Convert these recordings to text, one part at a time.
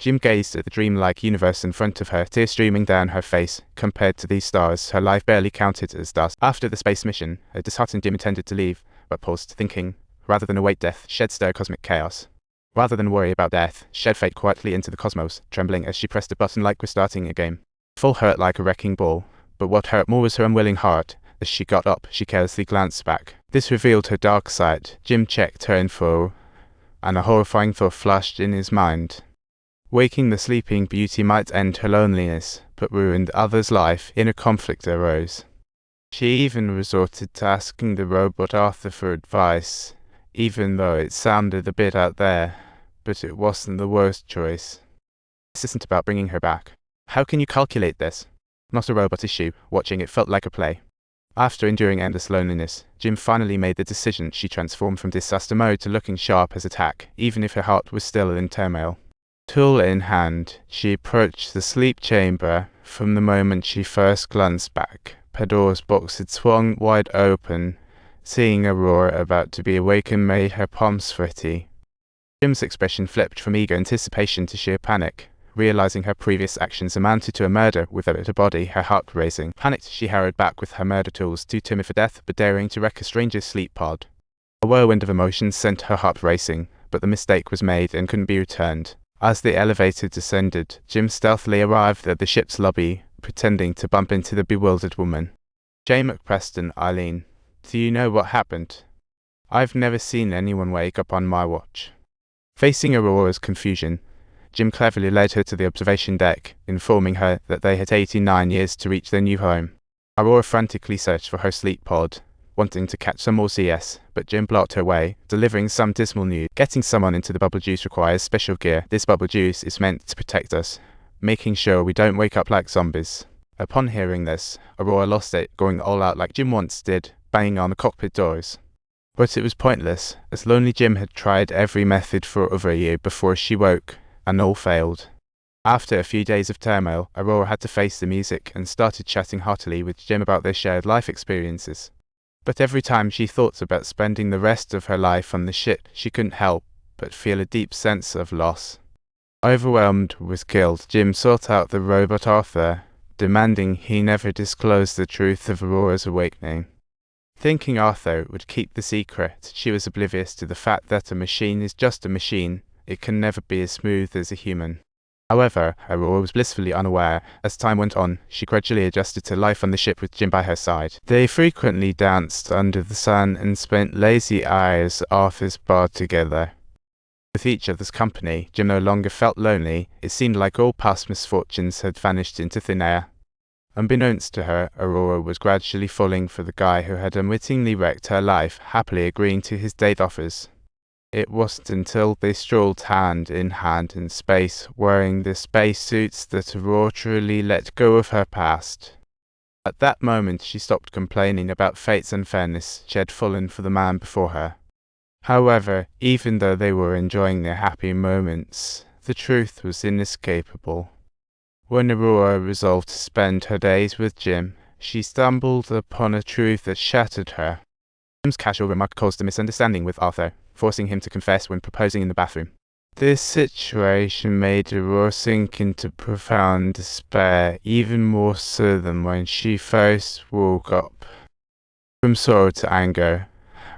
Jim gazed at the dreamlike universe in front of her, tears streaming down her face. Compared to these stars, her life barely counted as dust. After the space mission, a disheartened Jim intended to leave, but paused, thinking, rather than await death, she'd stir cosmic chaos. Rather than worry about death, she'd fade quietly into the cosmos, trembling as she pressed a button like we're starting a game. Full hurt like a wrecking ball, but what hurt more was her unwilling heart. As she got up, she carelessly glanced back. This revealed her dark side. Jim checked her info, and a horrifying thought flashed in his mind. Waking the sleeping beauty might end her loneliness, but ruined others' life. Inner conflict arose. She even resorted to asking the robot Arthur for advice, even though it sounded a bit out there, but it wasn't the worst choice. This isn't about bringing her back. How can you calculate this? Not a robot issue. Watching it felt like a play. After enduring endless loneliness, Jim finally made the decision. She transformed from disaster mode to looking sharp as attack, even if her heart was still in turmoil. Tool in hand, she approached the sleep chamber. From the moment she first glanced back, Pandora's box had swung wide open. Seeing Aurora about to be awakened made her palms sweaty. Jim's expression flipped from eager anticipation to sheer panic. Realizing her previous actions amounted to a murder without a body, her heart racing. Panicked, she hurried back with her murder tools, too timid for death, but daring to wreck a stranger's sleep pod. A whirlwind of emotions sent her heart racing, but the mistake was made and couldn't be returned. As the elevator descended, Jim stealthily arrived at the ship's lobby, pretending to bump into the bewildered woman. J. McPreston, Eileen. Do you know what happened? I've never seen anyone wake up on my watch. Facing Aurora's confusion, Jim cleverly led her to the observation deck, informing her that they had 89 years to reach their new home. Aurora frantically searched for her sleep pod, wanting to catch some more CS, but Jim blocked her way, delivering some dismal news. Getting someone into the bubble juice requires special gear. This bubble juice is meant to protect us, making sure we don't wake up like zombies. Upon hearing this, Aurora lost it, going all out like Jim once did, banging on the cockpit doors. But it was pointless, as lonely Jim had tried every method for over a year before she woke, and all failed. After a few days of turmoil, Aurora had to face the music and started chatting heartily with Jim about their shared life experiences. But every time she thought about spending the rest of her life on the ship, she couldn't help but feel a deep sense of loss. Overwhelmed with guilt, Jim sought out the robot Arthur, demanding he never disclose the truth of Aurora's awakening. Thinking Arthur would keep the secret, she was oblivious to the fact that a machine is just a machine. It can never be as smooth as a human. However, Aurora was blissfully unaware. As time went on, she gradually adjusted to life on the ship with Jim by her side. They frequently danced under the sun and spent lazy hours at Arthur's bar together. With each other's company, Jim no longer felt lonely. It seemed like all past misfortunes had vanished into thin air. Unbeknownst to her, Aurora was gradually falling for the guy who had unwittingly wrecked her life, happily agreeing to his date offers. It wasn't until they strolled hand in hand in space, wearing the spacesuits, that Aurora truly let go of her past. At that moment, she stopped complaining about fate's unfairness. She had fallen for the man before her. However, even though they were enjoying their happy moments, the truth was inescapable. When Aurora resolved to spend her days with Jim, she stumbled upon a truth that shattered her. Jim's casual remark caused a misunderstanding with Arthur, forcing him to confess when proposing in the bathroom. This situation made Aurora sink into profound despair, even more so than when she first woke up. From sorrow to anger,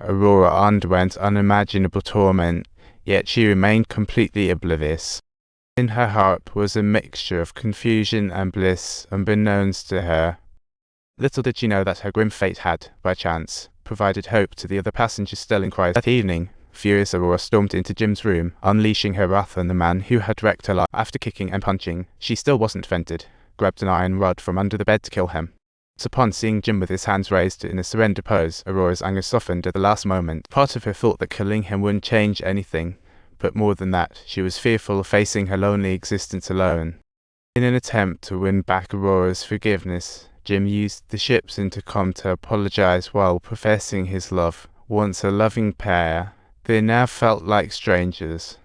Aurora underwent unimaginable torment, yet she remained completely oblivious. In her heart was a mixture of confusion and bliss, unbeknownst to her. Little did she know that her grim fate had, by chance, provided hope to the other passengers still in crisis. That evening, furious Aurora stormed into Jim's room, unleashing her wrath on the man who had wrecked her life. After kicking and punching, she still wasn't offended, grabbed an iron rod from under the bed to kill him. But upon seeing Jim with his hands raised in a surrender pose, Aurora's anger softened at the last moment. Part of her thought that killing him wouldn't change anything, but more than that, she was fearful of facing her lonely existence alone. In an attempt to win back Aurora's forgiveness, Jim used the ship's intercom to apologize while professing his love. Once a loving pair, they now felt like strangers.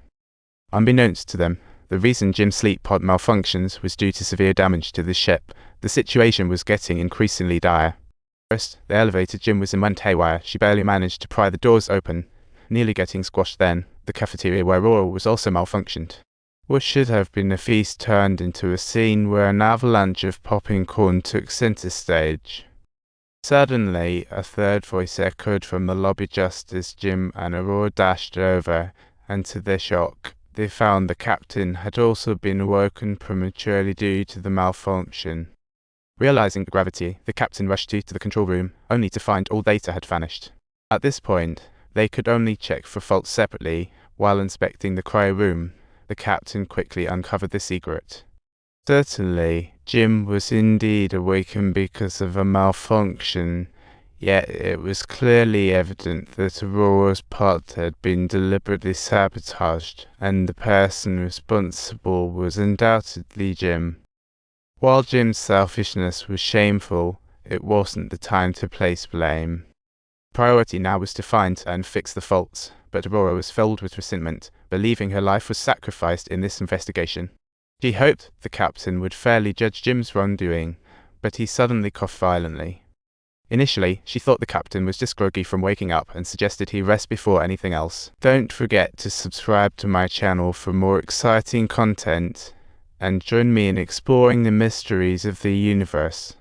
Unbeknownst to them, the reason Jim's sleep pod malfunctions was due to severe damage to the ship. The situation was getting increasingly dire. First, the elevator Jim was in went haywire. She barely managed to pry the doors open, nearly getting squashed then. The cafeteria where Aurora was also malfunctioned. What should have been a feast turned into a scene where an avalanche of popping corn took center stage. Suddenly, a third voice echoed from the lobby just as Jim and Aurora dashed over, and to their shock, they found the captain had also been awoken prematurely due to the malfunction. Realizing the gravity, the captain rushed to the control room, only to find all data had vanished. At this point, they could only check for faults separately. While inspecting the cryo room, the captain quickly uncovered the secret. Certainly, Jim was indeed awakened because of a malfunction, yet it was clearly evident that Aurora's part had been deliberately sabotaged, and the person responsible was undoubtedly Jim. While Jim's selfishness was shameful, it wasn't the time to place blame. Priority now was to find and fix the faults, but Aurora was filled with resentment, believing her life was sacrificed in this investigation. She hoped the captain would fairly judge Jim's wrongdoing, but he suddenly coughed violently. Initially, she thought the captain was just groggy from waking up and suggested he rest before anything else. Don't forget to subscribe to my channel for more exciting content, and join me in exploring the mysteries of the universe.